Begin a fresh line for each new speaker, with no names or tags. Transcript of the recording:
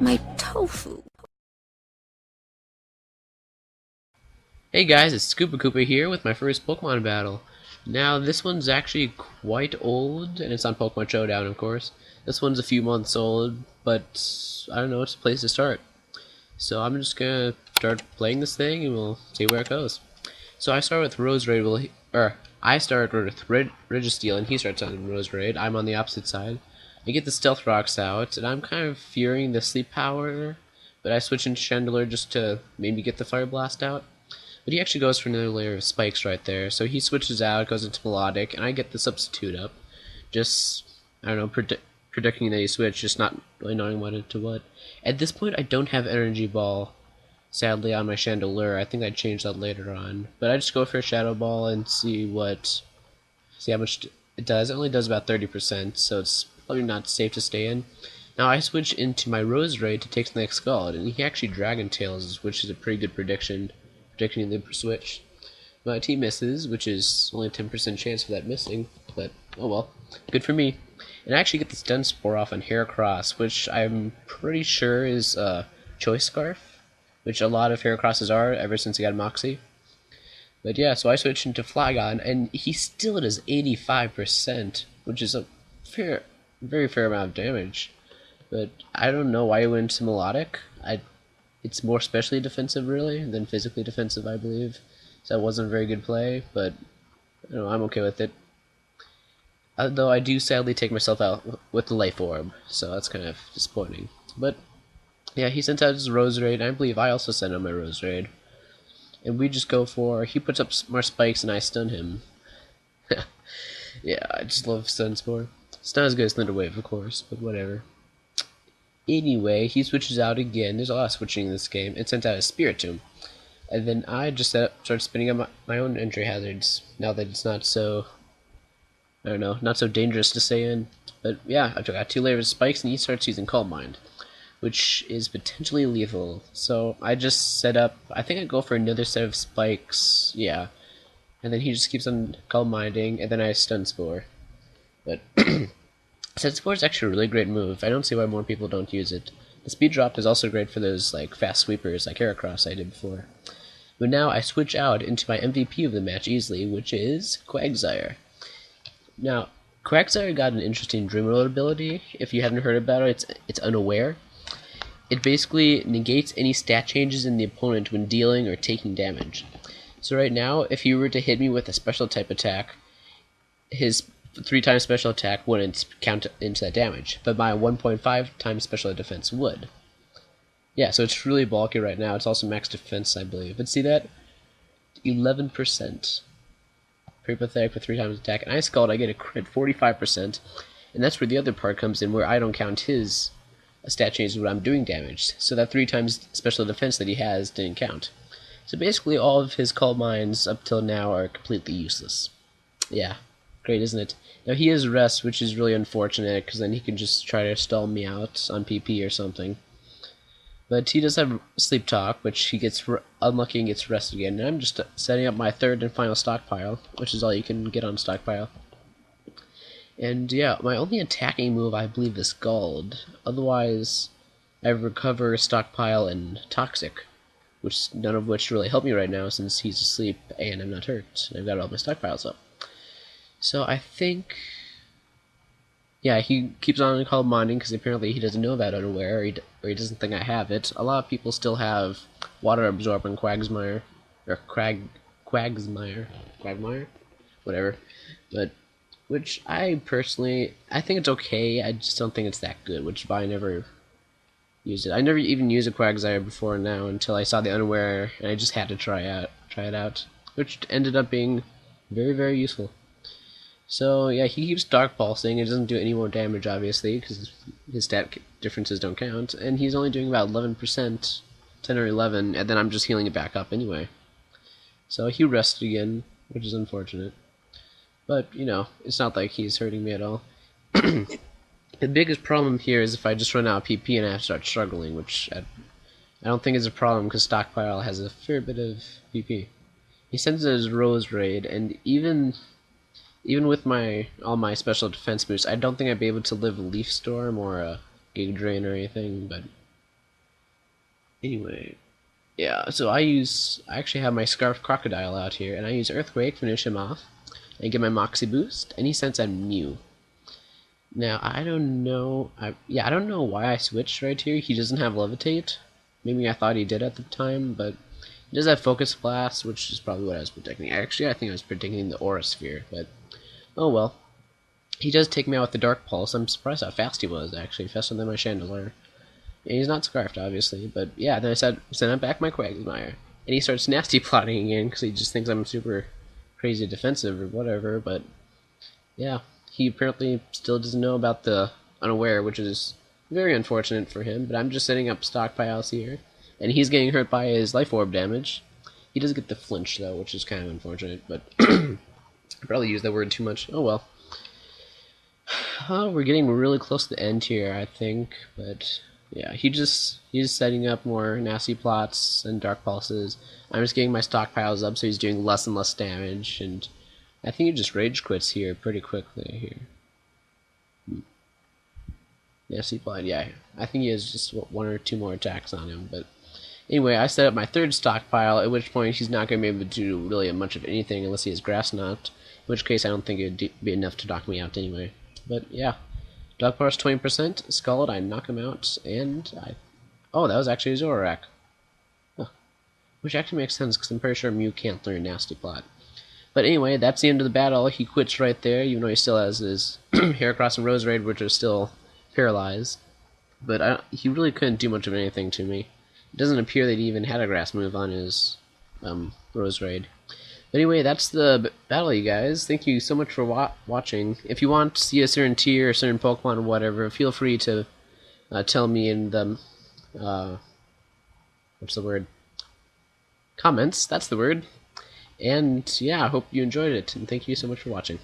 My tofu.
Hey guys, it's Scoopa Koopa here with my first Pokemon battle. Now, this one's actually quite old, and it's on Pokemon Showdown, of course. This one's a few months old, but I don't know, it's a place to start. So I'm just gonna start playing this thing, and we'll see where it goes. So I start with Roserade, I start with Registeel, and he starts on Roserade. I'm on the opposite side. I get the Stealth Rocks out, and I'm kind of fearing the Sleep Power, but I switch into Chandelier just to maybe get the Fire Blast out. But he actually goes for another layer of spikes right there, so he switches out, goes into Melodic, and I get the Substitute up. Just, I don't know, predicting that he switched, just not really knowing what into what. At this point, I don't have Energy Ball, sadly, on my Chandelier. I think I'd change that later on. But I just go for a Shadow Ball and see how much it does. It only does about 30%, so it's probably not safe to stay in. Now I switch into my Roserade to take the next Scald, and he actually Dragon Tails, which is a pretty good predicting the switch. My team misses, which is only a 10% chance for that missing, but oh well, good for me. And I actually get the Stun Spore off on Heracross, which I'm pretty sure is Choice Scarf, which a lot of Heracrosses are ever since he got Moxie. But yeah, so I switched into Flygon, and he still does 85%, which is a very fair amount of damage. But I don't know why he went to Melodic. It's more specially defensive, really, than physically defensive, I believe. So that wasn't a very good play, but I'm okay with it. Although I do sadly take myself out with the Life Orb, so that's kind of disappointing. But yeah, he sent out his Roserade, and I believe I also sent out my Roserade. And we just go for, he puts up more spikes and I stun him. Yeah, I just love Stun Spore. It's not as good as Thunder Wave, of course, but whatever. Anyway, he switches out again. There's a lot of switching in this game. It sent out a Spiritomb. And then I just started spinning up my own entry hazards, now that it's not so, I don't know, not so dangerous to stay in. But yeah, I've got 2 layers of spikes, and he starts using Calm Mind, which is potentially lethal. So I just set up, I think I'd go for another set of spikes, yeah. And then he just keeps on Calm Minding, and then I Stun Spore. But Stun Spore is actually a really great move. I don't see why more people don't use it. The speed drop is also great for those like fast sweepers like Heracross I did before. But now I switch out into my MVP of the match easily, which is Quagsire. Now, Quagsire got an interesting Dream Roll ability. If you haven't heard about it, it's Unaware. It basically negates any stat changes in the opponent when dealing or taking damage. So right now, if he were to hit me with a special type attack, his 3 times special attack wouldn't count into that damage, but my 1.5 times special defense would. Yeah, so it's really bulky right now. It's also max defense, I believe. But see that? 11%. Pretty pathetic for 3 times attack. And Ice Scald, I get a crit, 45%. And that's where the other part comes in, where I don't count his stat changes when I'm doing damage. So that 3 times special defense that he has didn't count. So basically all of his Calm Minds up till now are completely useless. Yeah, great, isn't it? Now he has Rest, which is really unfortunate, because then he can just try to stall me out on PP or something. But he does have Sleep Talk, which he gets unlucky and gets Rest again. And I'm just setting up my 3rd and final stockpile, which is all you can get on stockpile. And yeah, my only attacking move, I believe, is Scald. Otherwise, I recover, stockpile, and Toxic, which none of which really help me right now since he's asleep and I'm not hurt. And I've got all my stockpiles up. So I think, yeah, he keeps on Calm Minding because apparently he doesn't know about Unaware, or he doesn't think I have it. A lot of people still have Water Absorb and Quagsire, or Quagmire, whatever. But which I personally, I think it's okay. I just don't think it's that good, which is why I never used it. I never even used a Quagsire before now until I saw the Unaware, and I just had to try it out, which ended up being very useful. So yeah, he keeps Dark Pulsing. It doesn't do any more damage, obviously, because his stat differences don't count, and he's only doing about 11%, 10 or 11, and then I'm just healing it back up anyway. So he rested again, which is unfortunate. But, it's not like he's hurting me at all. The biggest problem here is if I just run out of PP and I have to start struggling, which I don't think is a problem because Stockpile has a fair bit of PP. He sends his Roserade, and even with all my special defense boosts, I don't think I'd be able to live a Leaf Storm or a Gig Drain or anything, but Anyway, yeah, so I actually have my Scarf Crocodile out here, and I use Earthquake to finish him off, and get my Moxie boost, and he sends out Mew. Now, I don't know, I don't know why I switched right here. He doesn't have Levitate. Maybe I thought he did at the time, but he does have Focus Blast, which is probably what I was predicting. Actually, I think I was predicting the Aura Sphere, but oh well. He does take me out with the Dark Pulse. I'm surprised how fast he was, actually, faster than my Chandelier. And he's not Scarfed, obviously, but yeah, then I send back my Quagsire. And he starts nasty plotting again, because he just thinks I'm super crazy defensive or whatever, but yeah, he apparently still doesn't know about the Unaware, which is very unfortunate for him, but I'm just setting up stockpiles here, and he's getting hurt by his Life Orb damage. He does get the flinch, though, which is kind of unfortunate, but I probably used that word too much. Oh well. We're getting really close to the end here, I think, but yeah, he's setting up more nasty plots and dark pulses. I'm just getting my stockpiles up, so he's doing less and less damage, and I think he just rage quits here pretty quickly here. Nasty plot, yeah, I think he has just one or two more attacks on him, but anyway, I set up my third stockpile, at which point he's not going to be able to do really much of anything unless he has Grass Knot, in which case I don't think it would be enough to knock me out anyway. But yeah, Dog Power's 20%, Scald, I knock him out, and oh, that was actually a Zorak. Huh. Which actually makes sense, because I'm pretty sure Mew can't learn Nasty Plot. But anyway, that's the end of the battle. He quits right there, even though he still has his Heracross and Roserade, which are still paralyzed. But he really couldn't do much of anything to me. It doesn't appear that he even had a grass move on his Roserade. But anyway, that's the battle, you guys. Thank you so much for watching. If you want to see a certain tier, a certain Pokemon, or whatever, feel free to tell me in the what's the word? Comments. That's the word. And yeah, I hope you enjoyed it, and thank you so much for watching.